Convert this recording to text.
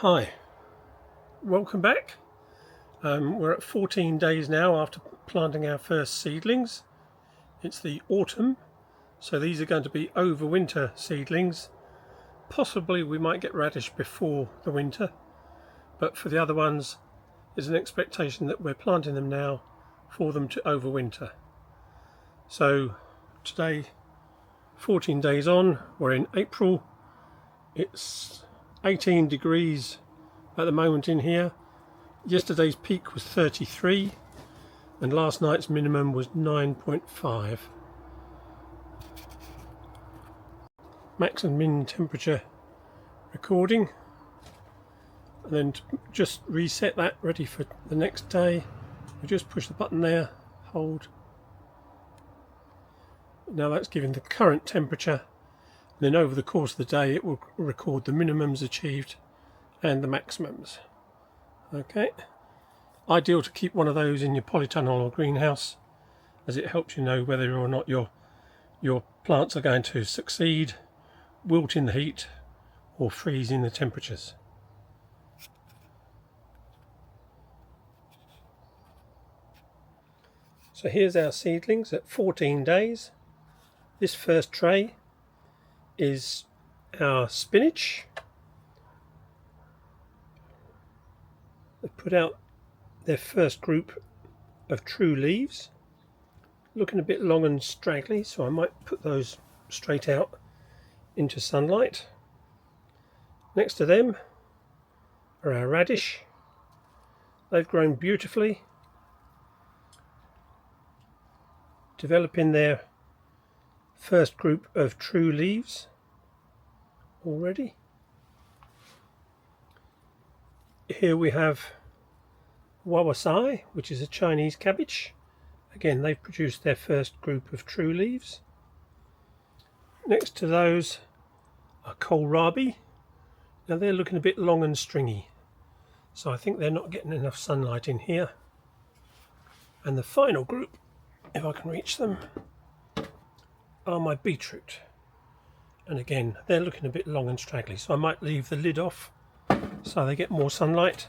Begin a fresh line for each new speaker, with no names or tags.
Hi, welcome back. We're at 14 days now after planting our first seedlings. It's the autumn, so these are going to be overwinter seedlings. Possibly we might get radish before the winter, but for the other ones there's an expectation that we're planting them now for them to overwinter. So today, 14 days on, we're in April. It's 18 degrees at the moment in here. Yesterday's peak was 33 and last night's minimum was 9.5. Max and min temperature recording, and then to just reset that ready for the next day, we just push the button there, hold. Now that's giving the current temperature. Then over the course of the day it will record the minimums achieved and the maximums. Okay, ideal to keep one of those in your polytunnel or greenhouse, as it helps you know whether or not your plants are going to succeed, wilt in the heat or freeze in the temperatures. So here's our seedlings at 14 days. This first tray is our spinach. They've put out their first group of true leaves, looking a bit long and straggly, so I might put those straight out into sunlight. Next to them are our radish. They've grown beautifully, developing their first group of true leaves already. Here we have Wai Wai Tsai, which is a Chinese cabbage. Again, they've produced their first group of true leaves. Next to those are kohlrabi. Now they're looking a bit long and stringy, so I think they're not getting enough sunlight in here. And the final group, if I can reach them, are my beetroot. And again, they're looking a bit long and straggly, so I might leave the lid off so they get more sunlight.